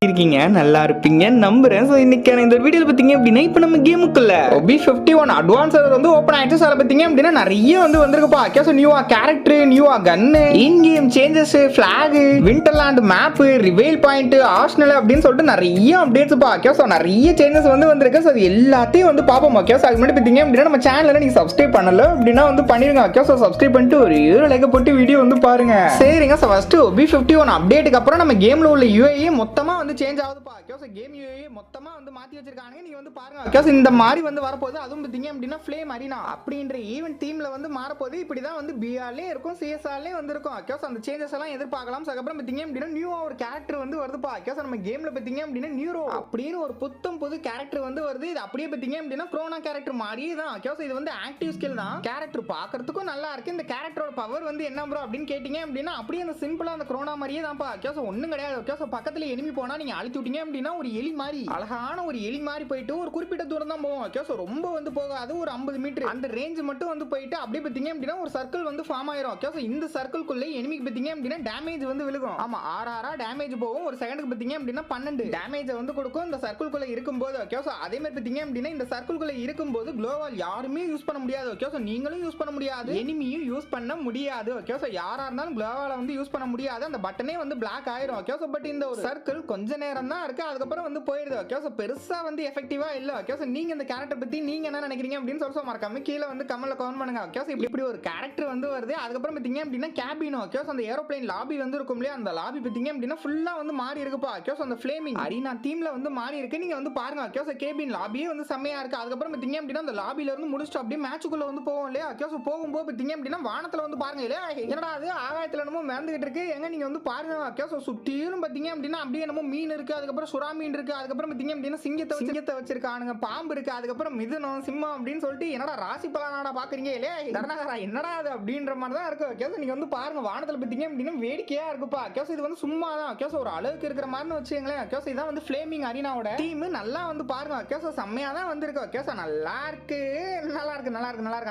இருக்கீங்க? நல்லா இருப்பீங்க நம்புறேன். ஸோ இன்னைக்கான இந்த வீடியோவில் பார்த்தீங்க அப்படின்னா இப்போ நம்ம கேமுக்குள்ள OB51 அட்வான்ஸ் வந்து ஓப்பன் ஆயிடுச்சு. அதில் பார்த்தீங்க அப்படின்னா நிறைய வந்திருக்குப்பா. கேஸ் நியூவா கேரக்டர், நியூவா gun, in game changes, flag, Winterland map, reveal point, arsenal அப்படின்னு சொல்லிட்டு நிறைய அப்டேட்ஸ்ப்பா. கேஸ் நிறைய சேஞ்சஸ் வந்திருக்கு. ஸோ அது எல்லாத்தையும் பார்ப்போம். கேஸ் அதுக்கு முன்னாடி பார்த்தீங்க அப்படின்னா நம்ம சேனலில் நீங்கள் சப்ஸ்கிரைப் பண்ணல அப்படின்னா பண்ணிருங்க. கேஸ் சப்ஸ்கிரைப் பண்ணிட்டு ஒரு லைக் போட்டு வீடியோ பாருங்க. சரிங்க. ஸோ ஃபர்ஸ்ட் OB51 அப்டேட்டுக்கு அப்புறம் நம்ம கேம்ல உள்ள UAE மொத்தமா சேஞ்ச் ஆகுதுப்பா. கேஸ் கேம் UAE மொத்தமா மாத்தி வச்சிருக்காங்க. நீங்க பாருங்க. கேஸ் இந்த மாதிரி வரப்போகுது. அதுவும் பார்த்தீங்க அப்படின்னா ஃப்ளேம் அரினா அப்படின்ற ஈவென்ட் தீம்ல மாறப்போகுது. இப்படிதான் BRலயே இருக்கும், CSRலயே இருக்கும். கேஸ் அந்த சேஞ்சஸ் எல்லாம் எதிர்பார்க்கலாம். அதுக்கப்புறம் பார்த்தீங்க அப்படின்னா நியூவா ஒரு கேரக்டர் வருதுப்பா. கேஸ் நம்ம கேம்ல பார்த்தீங்க அப்படின்னா நியூரோ அப்படின்னு ஒரு புத்தம் புது கேரக்டர் வருது. இது அப்படியே பார்த்தீங்க அப்படின்னா குரோனா கேரக்டர் மாதிரியே தான். கேஸ் இது ஆக்டிவ் ஸ்கில் தான். கேரக்டர் பார்க்கறதுக்கும் நல்லா இருக்கு. இந்த கேரக்டரோட பவர் என்ன ப்ரோ அப்படின்னு கேட்டீங்க அப்படின்னா அப்படியே அந்த சிம்பிளா அந்த குரோனா மாதிரியே தான்ப்பா. கேஸ் ஒண்ணும் கிடையாது. கேஸ் பக்கத்துல எனிமி போனா நீங்க அழுத்தி விட்டீங்க அப்படின்னா ஒரு எலி மாதிரி, அழகான ஒரு எலி மாதிரி போயிட்டு ஒரு குறிப்பிட்ட தூரம் தான் போகும். கேஸ் ரொம்ப போகாது. ஒரு 50 மீட்டர் அந்த ரேஞ்ச் மட்டும் போயிட்டு அப்படியே பார்த்தீங்க அப்படின்னா ஒரு சர்க்கிள் ஃபார்ம் ஆயிரும். கேஸ் இந்த சர்க்கிள்குள்ள எனிமிக்கு பார்த்தீங்க அப்படின்னா டேமேஜ் விழுகும். ஆமா, 6 டேமேஜ் போகும். ஒரு செகண்டுக்கு பார்த்தீங்க அப்படின்னா 12 டேமேஜ் கொடுக்கும் இந்த சர்க்கிள்குள்ள இருக்கும்போது. கேஸ் அதே மாதிரி பார்த்தீங்க அப்படின்னா இந்த சர்க்கிள்குள்ள இருக்கும்போது க்ளோவால் யாருமே யூஸ் பண்ண முடியாது. கேஸ் நீங்களும் யூஸ் பண்ண முடியாது, எனிமியும் யூஸ் பண்ண முடியாது. ஓகே, சோ யாரா இருந்தாலும் க்ளோவால யூஸ் பண்ண முடியாது. அந்த பட்டனே பிளாக் ஆயிரும். ஓகே, சோ பட் இந்த ஒரு சர்க்கிள் கொஞ்ச நேரம் தான் இருக்கு. அதுக்கு அப்புறம் போயிடுது. ஓகே, சோ பெருசா எஃபெக்டிவா இல்ல. ஓகே, சோ நீங்க இந்த கேரக்டர் பத்தி நீங்க என்ன நினைக்கிறீங்க அப்படின்னு சொல்லி மறக்காம கீழ கமெண்ட்ல கமெண்ட் பண்ணுங்க. ஓகே, சோ இப்படி ஒரு கேரக்டர் வருது. அதுக்கு அப்புறம் பாத்தீங்க அப்படின்னா கேபின். ஓகே, சோ அந்த ஏரோப்ளேன் லாபி இருக்கும் இல்லையா, அந்த லாபி பாத்தீங்க அப்படின்னா ஃபுல்லா மாறி இருக்குப்பா. ஓகே, சோ அந்த ஃப்ளேமிங் அரீனா தீம்ல மாறி இருக்கு. நீங்க பாருங்க. ஓகே, சோ கேபின் லாபியே செமையா இருக்கு. அதுக்கு அப்புறம் பாத்தீங்க அப்படின்னா அந்த லாபில இருந்து முடிச்சிட்டு அப்படியே மேட்சுக்குள்ள போவோம் இல்லையா. ஓகே, சோ போகும்போது பாத்தீங்க அப்படின்னா வானத்துல பாருங்க இல்லையா, என்னடா அது ஆகாயத்துல என்னமோ மிதந்துகிட்டு இருக்கு. எங்க நீங்க பாருங்க. ஓகே, சோ சுத்தியும் பாத்தீங்க அப்படின்னா அப்படியே என்னமோ மீன் இருக்கு. அதுக்கு அப்புறம் சுறா மீன் இருக்கு. அதுக்கு அப்புறம் பாத்தீங்க அப்படின்னா சிங்கத்தை வச்சிருக்கானுங்க, பாம்பு இருக்கு. அதுக்கு அப்புறம் மிதுனம், சிம்மம் அப்படின்னு சொல்லிட்டு என்னடா ராசி பலனாடா பாக்குறீங்க இல்லையா, தர்ணகரா என்னடா அது அப்படின்ற மாதிரி தான் இருக்கு. ஓகே, சோ நீங்க பாருங்க வானத்துல பாத்தீங்க அப்படின்னா வேடிக்கையா இருக்குப்பா. ஓகே, சோ இது சும்மா தான். ஓகே, சோ ஒரு அளவுக்கு இருக்கிற மாதிரி வச்சுங்களேன். ஓகே, சோ இதான் ஃப்ளேமிங் அரினாவோட டீம். நல்லா பாருங்க. ஓகே, சோ செம்மையா தான் வந்திருக்கு. ஓகே, சோ நல்லா இருக்கு.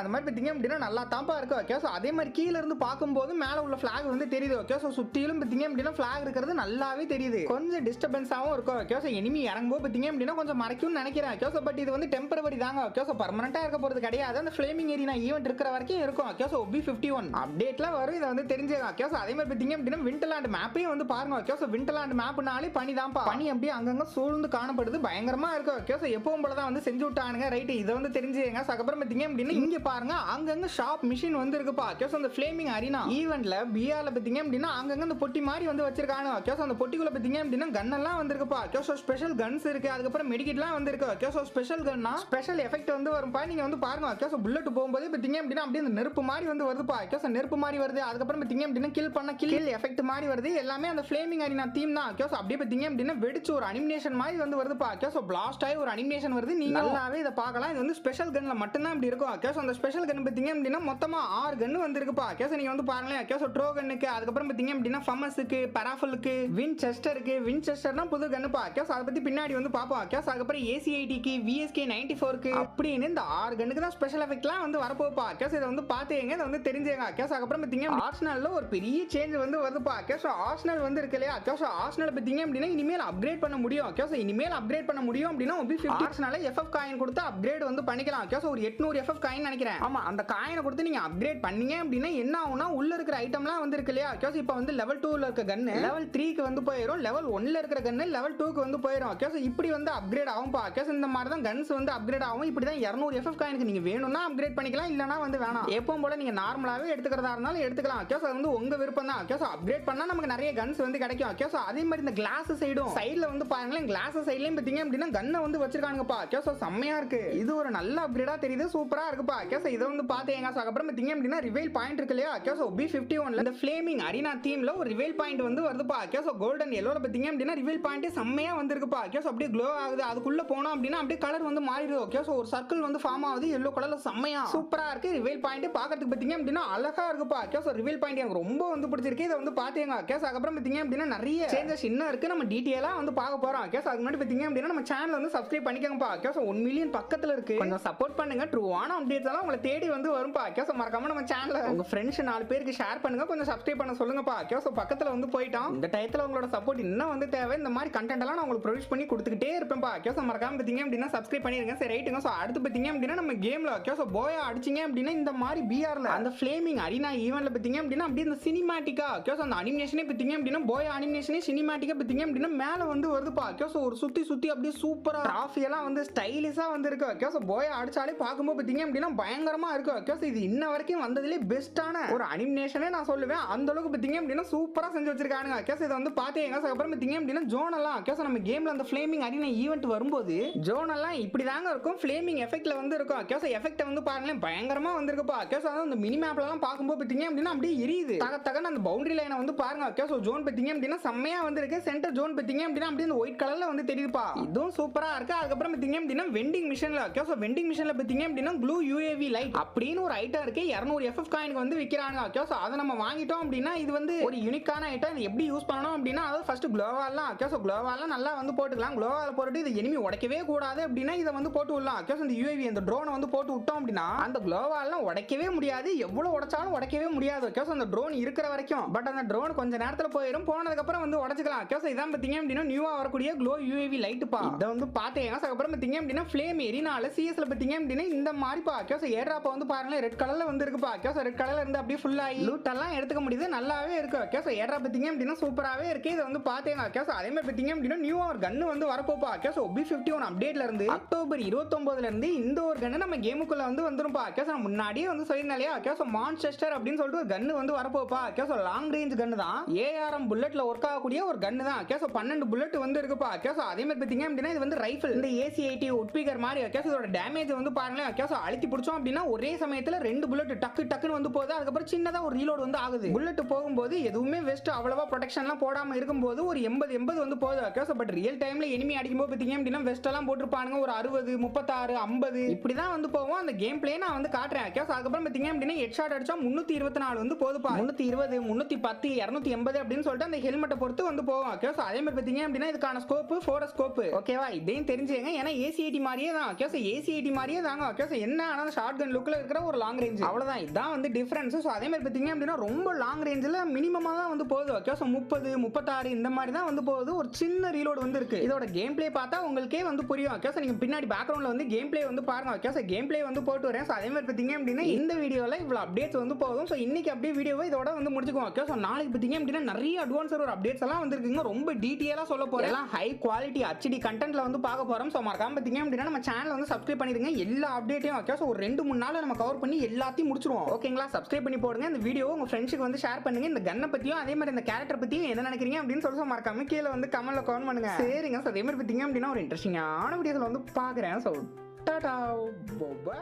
அந்த மாதிரி பாத்தீங்க அப்படின்னா நல்லா தான்ப்பா இருக்கு. ஓகே, சோ அதே மாதிரி கீழ இருந்து பாக்கும்போது மேல உள்ள ஃபிளாக் தெரியுது. ஓகே, சோ சுத்திலும் பாத்தீங்க அப்படின்னா ஃபிளாக் இருக்கிறது நல்லாவே தெரியுது. கொஞ்சம் டிஸ்டர்பன்ஸாவும் இருக்கும். ஓகே, சோ எனிமி இறங்கும்போது பாத்தீங்க அப்படின்னா கொஞ்சம் மறைக்கும்னு நினைக்கிறேன். ஓகே, சோ பட் இது டெம்பரவரி தாங்க. ஓகே, சோ பெர்மனன்ட்டா இருக்க போறது கிடையாது. அந்த ஃப்ளேமிங் ஏரியா ஈவென்ட் இருக்கிற வரைக்கும் இருக்கும். ஓகே, சோ OB51 அப்டேட்ல வரும். இத தெரிஞ்சுங்க. ஓகே, சோ அதே மாதிரி பாத்தீங்க அப்படின்னா விண்டர்லாண்ட் மேப்பையும் பாருங்க. ஓகே, சோ விண்டர்லாண்ட் மேப்னாலே பனி தான்ப்பா. பனி அப்படியே அங்கங்க சூழ்ந்து காணப்படுது. பயங்கரமா இருக்கு. ஓகே, சோ எப்பவும் போல தான் செஞ்சு விட்டானுங்க. ரைட், இத தெரிஞ்சுங்க. அதுக்கப்புறம் பாத்தீங்க அப்படின்னா இங்க பாருங்க அங்கங்க ஷாப் மிஷின் இருக்குப்பா. ஓகே, சோ அந்த ஃப்ளேமிங் அரீனா ஈவென்ட்ல BRல பாத்தீங்க அப்படின்னா அங்கங்க அந்த பொட்டி மாதிரி வச்சிருக்காங்க. ஓகே, சோ அந்த பொட்டிக்குள்ள பாத்தீங்க அப்படின்னா கன் எல்லாம் இருக்குப்பா. ஓகே, சோ ஸ்பெஷல் கன்ஸ் இருக்கு. அதுக்கு அப்புறம் மெடிக்கிட்லாம் இருக்கு. ஓகே, சோ ஸ்பெஷல் கன்னா ஸ்பெஷல் எஃபெக்ட் வரும்பா. நீங்க பாருங்க. ஓகே, சோ புல்லட் போகும்போது பாத்தீங்க அப்படின்னா அப்படியே அந்த நெருப்பு மாதிரி வருதுப்பா. ஓகே, சோ நெருப்பு மாதிரி வருது. அதுக்கு அப்புறம் பாத்தீங்க அப்படின்னா கில் பண்ண கில் எஃபெக்ட் மாதிரி வருது. எல்லாமே அந்த ஃப்ளேமிங் அரீனா தீம் தான். ஓகே, சோ அப்படியே பாத்தீங்க அப்படின்னா வெடிச்சு ஒரு அனிமேஷன் மாதிரி வருதுப்பா. ஓகே, சோ பிளாஸ்ட் ஆகி ஒரு அனிமேஷன் வருது. நீங்க நல்லாவே இத பார்க்கலாம். இது ஸ்பெஷல் கன்ல மட்டும் தான் இப்படி இருக்கும். ஓகே, சோ அந்த ஸ்பெஷல் கன் பாத்தீங்க அப்படின்னா மொத்தமா 6 கன் வந்திருக்குப்பா. ஓகே, சோ நீங்க பாருங்களேன். ஓகே, சோ ட்ரோ கன்னுக்கு, அதுக்கு அப்புறம் பாத்தீங்க அப்படின்னா ஃபமஸ்க்கு, பராஃபலுக்கு, வின்செஸ்டருக்கு. வின்செஸ்டர்னா புது கன்னுப்பா. ஓகே, சோ அத பத்தி பின்னாடி பாப்போம். ஓகே, சோ அதுக்கு அப்புறம் ACITக்கு, VSK 94க்கு அப்படின்னு இந்த 6 கன்னுக்கு தான் ஸ்பெஷல் எஃபெக்ட்லாம் வரப்போகுதுப்பா. ஓகே, சோ இத பாத்தீங்க, இத தெரிஞ்சுங்க. ஓகே, சோ அதுக்கு அப்புறம் பாத்தீங்க ஆர்சனல்ல ஒரு பெரிய சேஞ்ச் வருதுப்பா. ஓகே, சோ ஆர்சனல் இருக்கு இல்லையா. ஓகே, சோ ஆர்சனல் பாத்தீங்க அப்படின்னா இனிமேல் அப்கிரேட் பண்ண முடியும். ஓகே, சோ இனிமேல் அப்கிரேட் பண்ண முடியும் அப்படின்னா OB50 ஆர்சனல்ல FF காயின் கொடுத்து அப்கிரேட் பண்ணிக்கலாம். ஓகே, சோ ஒரு 800 FF காயின் நினைக்கிறேன். ஆமா, அந்த காயினை கொடுத்து நீங்க அப்கிரேட் பண்ணீங்க அப்படின்னா என்ன ஆகும்னா உள்ள இருக்கிற ஐட்டம்லாம் இருக்கு இல்லையா. ஓகே, சோ இப்போ லெவல் 2ல இருக்க கன் லெவல் 3க்கு போயிடும். லெவல் 1ல இருக்கிற கன் லெவல் 2க்கு போயிடும். ஓகே, சோ இப்படி அப்கிரேட் ஆகும்பா. ஓகே, சோ இந்த மாதிரி தான் கன்ஸ் அப்கிரேட் ஆகும். இப்படி தான் 200 FF காயினுக்கு நீங்க வேணும்னா அப்கிரேட் பண்ணிக்கலாம், இல்லனா வேணாம். எப்பவும் போல நீங்க நார்மலாவே எடுத்துக்கிறதா இருந்தாலும் எடுத்துக்கலாம். ஓகே, சோ அது உங்க விருப்பம் தான். ஓகே, சோ அப்கிரேட் பண்ணா நமக்கு நிறைய கன்ஸ் கிடைக்கும். ஓகே, சோ அதே மாதிரி இந்த கிளாஸ் சைடுல பாருங்களேன். கிளாஸ் சைடுலயும் பாத்தீங்க அப்படின்னா கன்னை வச்சிருக்காங்கப்பா. ஓகே, சோ செம்மையா இருக்கு. இது ஒரு நல்ல அப்கிரேடா தெரியுது. சூப்பரா இருக்குப்பா. ஓகே, சோ இத பாத்தீங்க. சோ அப்புறம் பாத்தீங்க அப்படின்னா ரிவேல் பாயிண்ட் இருக்கு இல்லையா. ஓகே, சோ OB51ல இந்த ஃப்ளேமிங் அரீனா தீம்ல ஒரு ரிவேல் பாயிண்ட் வருதுப்பா. ஓகே, சோ கோல்டன் எல்லோல பாத்தீங்க அப்படின்னா ரிவேல் பாயிண்ட் செம்மையா வந்திருக்குப்பா. ஓகே, சோ அப்படியே க்ளோ ஆகுது. அதுக்குள்ள போனோம் அப்படின்னா அப்படியே கலர் மாறிடுது. ஓகே, சோ ஒரு சர்க்கிள் ஃபார்ம் ஆகுது எல்லோ கலர்ல. செம்மையா சூப்பரா இருக்கு. ரிவேல் பாயிண்ட் பாக்கிறதுக்கு பாத்தீங்க அப்படின்னா அழகா இருக்குப்பா. ஓகே, சோ ரிவேல் பாயிண்ட் எனக்கு ரொம்ப பிடிச்சிருக்கு. இத பாத்தீங்க. ஓகே, சோ அப்புறம் பாத்தீங்க அப்படின்னா நிறைய சேஞ்சஸ் இன்னும் இருக்கு. நம்ம டீடைலா பார்க்க போறோம். ஓகே, சோ அதுக்கு முன்னாடி பாத்தீங்க அப்படின்னா நம்ம சேனலை சப்ஸ்கிரைப் பண்ணிக்கோங்கப்பா. ஓகே, சோ 1 மில்லியன் பக்கத்துல இருக்கு. கொஞ்சம் சப்போர்ட் பண்ணுங்க. ட்ரூவான அப்டேட்ஸ் எல்லாம் உங்களை தேடி வரும்பா. ஓகே, சோ மறக்காம நம்ம சேனலை உங்க ஃப்ரெண்ட்ஸ் 4 பேருக்கு ஷேர் பண்ணுங்க. கொஞ்சம் சப்ஸ்கிரைப் பண்ண சொல்லுங்கப்பா. ஓகே, சோ பக்கத்துல போயிட்டோம். இந்த டயத்துல உங்களோட சப்போர்ட் இன்னும் தேவை. தேவை இந்த மாதிரி கண்டென்ட் எல்லாம் நான் உங்களுக்கு ப்ரொடியூஸ் பண்ணி கொடுத்துக்கிட்டே இருப்பேன்ப்பா. கேஸ் மறக்காம பார்த்தீங்க அப்படின்னா சப்ஸ்கிரைப் பண்ணிருங்க. சரி ரைட்டுங்க. ஸோ அடுத்து பார்த்தீங்க அப்படின்னா நம்ம கேம்ல கேஸ் போயா அடிச்சிங்க அப்படின்னா இந்த மாதிரி பிஆர்ல அந்த ஃப்ளேமிங் அரினா ஈவெண்ட்ல பார்த்தீங்க அப்படின்னா அப்படியே இந்த சினிமேட்டிக்கா கேஸ் அந்த அனிமேஷனே பார்த்தீங்க அப்படின்னா போயா அனிமேஷனே சினிமேட்டிக்கா பார்த்தீங்க அப்படின்னா மேல வந்து வருதுப்பா. கேஸ் ஒரு சுத்தி சுத்தி அப்படியே சூப்பரா டிராஃபி எல்லாம் வந்து ஸ்டைலிஷா வந்து இருக்கு. கேஸ் போயா அடிச்சாலே பார்க்கும்போது பார்த்தீங்க அப்படின்னா பயங்கரமா இருக்கு. கேஸ் இது இன்ன வரைக்கும் வந்ததுலேயே பெஸ்ட்டான ஒரு அனிமேஷனே நான் சொல்லுவேன். அந்த அளவுக்கு பார்த்தீங்க அப்படின்னா சூப்பரா செஞ்சு வச்சிருக்காங்க. கேஸ் இதை வந்து பார்த்தீங்க அப்புறம் பார்த்தீங்க அப்படின்னா ஜோன் எல்லாம் கேஸ் நம்ம கேம்ல அந்த ஃப்ளேமிங் அரினா ஈவெண்ட் வரும்போது ஜோன் எல்லாம் இப்படி தாங்க இருக்கும். ஃப்ளேமிங் எஃபெக்ட்ல வந்து இருக்கும். கேஸ் எஃபெக்ட் வந்து பாருங்களேன் பயங்கரமா வந்திருக்குப்பா. கேஸ் அந்த மினி மேப்ல எல்லாம் பார்க்கும்போது பார்த்தீங்க அப்படின்னா அப்படியே எரியுது தகன்னு அந்த பவுண்டரி லைனை வந்து பாருங்க. கேஸ் ஜோன் பார்த்தீங்க அப்படின்னா செம்மையா வந்திருக்கு. சென்டர் ஜோன் பார்த்தீங்க அப்படின்னா அப்படியே அந்த ஒயிட் கலர்ல வந்து தெரியுதுப்பா. இதுவும் சூப்பரா இருக்கு. அதுக்கப்புறம் பார்த்தீங்க அப்படின்னா வெண்டிங் மிஷன்ல கேஸ் வெண்டிங் மிஷன்ல பார்த்தீங்க அப்படின்னா ப்ளூ யூஏவி லைட் அப்படின்னு ஒரு ஐட்டம் இருக்கு. 200 FF காயினுக்கு வந்து விற்கிறாங்க. கேஸ் அதை நம்ம வாங்கிட்டோம் அப்படின்னா இது வந்து ஒரு யூனிக்கான ஐட்டம். இது எப்படி யூஸ் பண்ணணும் அப்படின்னா அதாவது ஃபர்ஸ்ட் க்ளோவாலாம் கேஸ் க்ளோவாலாம் நல்லா வந்து போட்டுக்கலாம். க்ளோவால போட்டுட்டு இது எனிமி உடைக்கவே கூடாது அப்படின்னா இதை வந்து போட்டு விடலாம். கேஸ் இந்த யூஏவி அந்த ட்ரோனை வந்து போட்டு விட்டோம் அப்படின்னா அந்த க்ளோவாலாம் உடைக்கவே முடியாது. எவ்வளவு உடைச்சாலும் உடைக்கவே முடியாது. கேஸ் அந்த ட்ரோன் இருக்கிற வரைக்கும். பட் அந்த ட்ரோன் கொஞ்ச நேரத்தில் போயிடும். போனதுக்கு அப்புறம் வந்து உடைச்சிக்கலாம். கேஸ் இதான் பார்த்தீங்க அப்படின்னா நியூவா வரக்கூடிய க்ளோ யூஏவி லைட் பா. இதை வந்து பார்த்தீங்க அப்புறம் பார்த்தீங்க அப்படின்னா ஃப்ளேம் எரினால சிஎஸ்ல பார்த்தீங்க அப்படின்னா இந்த மாதிரி பா. கேஸ் ஏர்ட்ராப் வந்து பாருங்க ரெட் கலர்ல வந்து இருக்குப்பா. கேஸ் ரெட் கலர்ல இருந்து அப்படியே ஃபுல் ஆகி லூட் எல்லாம் எடுத்துக்க முடியுது. நல்லாவே இருக்கு. கேஸ் ஏர்ட்ராப் பார்த்தீங்க அப்படின்னா சூப்பராகவே இருக்கு. இதை வந்து பார்த்தீங்க கேஸ் அதே மாதிரி பார்த்தீங்க அப்படின்னா நியூவா ஒரு கன்னு வந்து வரப்போப்பா. கேஸ் OB51 அப்டேட்ல இருந்து அக்டோபர் 29ல இருந்து இந்த ஒரு கன்னு நம்ம கேமுக்குள்ள வந்து வந்துரும்பா. கேஸ் நான் முன்னாடியே வந்து சொல்லிருந்தாலையா கேஸ் மான்செஸ்டர் அப்படின்னு சொல்லிட்டு ஒரு கன்னு வந்து வரப்போப்பா. கேஸ் லாங் ரேஞ்ச் கன்னு தான். ARM புல்லட்ல ஒர்க் ஆகக்கூடிய ஒரு கன்னு தான். கேஸ் 12 புல்லட் வந்து இருக்குப்பா. கேஸ் அதே மாதிரி பார்த்தீங்க அப்படின்னா இது வந்து ரைஃபிள் இந்த AC-80 உட்பீக்கர் மாதிரி. கேஸ் இதோட டேமேஜ் வந்து பாருங்களேன். கேஸ் அழுத்தி பிடிச்சோம் அப்படின்னா ஒரே சமயத்துல 2 புல்லட் டக்குன்னு வந்து போகுது. அதுக்கப்புறம் சின்னதா ஒரு ரீலோட் வந்து ஆகுது. புல்லட் போகும்போது எதுவுமே வெஸ்ட் அவ்வளவா ப்ரொடெக்ஷன்லாம் போடாம இருக்கும்போது ஒரு 80 வந்து போகுது. கேஸ் பட் ரியல் டைம்ல எனிமி அடிக்கும்போது பார்த்தீங்க அப்படின்னா வெஸ்ட் எல்லாம் போட்டுருப்பானுங்க ஒரு 60 36 50 இப்படிதான் வந்து போவோம். அந்த கேம் பிளே நான் வந்து காட்டுறேன். கேஸ் அதுக்கப்புறம் பார்த்தீங்க அப்படின்னா ஹெட் ஷாட் அடிச்சா 324 வந்து போதுப்பா. 320 310 280 அப்படின்னு சொல்லிட்டு அந்த ஹெல்மெட்டை பொறுத்து வந்து போவோம். கேஸ் அதே மாதிரி பார்த்தீங்க அப்படின்னா இதுக்கான ஸ்கோப்பு ஃபோர ஸ்கோப்பு ஓகேவா. இதையும் தெரிஞ்சுங்க. ஏன்னா AC-80 மாதிரியே தான். கேஸ் AC-80 மாதிரியே தாங்க. கேஸ் என்ன ஆனால் ஷார்ட் கன் லுக்ல இருக்கிற ஒரு லாங் ரேஞ்ச் அவ்வளவுதான். இதான் வந்து டிஃபரன்ஸ். ஸோ அதே மாதிரி பார்த்தீங்க அப்படின்னா ரொம்ப லாங் ரேஞ்சில் மினிமமாக தான் வந்து போகுது. கேஸ் 30 36 இந்த மாதிரி தான் வந்து போகுது. ஒரு சின்ன ரீலோட் வந்து இருக்கு. இதோட கேம் பிளே பார்த்தா உங்களுக்கே வந்து புரியும். கேஸ் நீங்க பின்னாடி பேக்ரவுண்ட்ல வந்து கேம் பிளே வந்து பாருங்க. கேஸ் கேம் பிளே வந்து போட்டு வரேன். ஸோ அதே மாதிரி பார்த்தீங்க அப்படின்னா இந்த வீடியோவில் இவ்வளோ அப்டேட்ஸ் வந்து போதும். ஸோ இன்னைக்கு அப்படியே வீடியோவை இதோட வந்து முடிச்சுக்குவோம். கேஸ் நாளைக்கு பார்த்தீங்க அப்படின்னா நிறைய அட்வான்ஸ் ஒரு அப்டேட்ஸ் எல்லாம் வந்துருக்குங்க. ரொம்ப டீட்டெயிலாக சொல்ல போறேன். எல்லாம் ஹை குவாலிட்டி HD கண்டென்ட்ல வந்து பார்க்க போறோம். ஸோ மறக்காம பார்த்தீங்க அப்படின்னா நம்ம சேனல் வந்து சப்ஸ்கிரைப் பண்ணிருங்க. எல்லா அப்டேட்டையும் கேஸ் ஒரு 2-3 நாள் நம்ம கவர் பண்ணி எல்லாத்தையும் முடிச்சிருவோம். ஓகேங்களா. சப்ஸ்கிரைப் பண்ணி போடுங்க. இந்த வீடியோ உங்க ஃப்ரெண்ட்ஸுக்கு வந்து ஷேர் பண்ணுங்க. இந்த கன்னை பத்தியும் அதே மாதிரி இந்த கேரக்டர் பத்தியும் என்ன நினைக்கிறீங்க அப்படின்னு சொல்லி மறக்காம கீழே வந்து கமெண்ட்ல கமெண்ட் பண்ணுங்க. சரிங்க. அதே மாதிரி பார்த்தீங்க அப்படின்னா ஒரு இன்ட்ரெஸ்டிங்கான வீடியோல வந்து பார்க்குறேன். So tata by.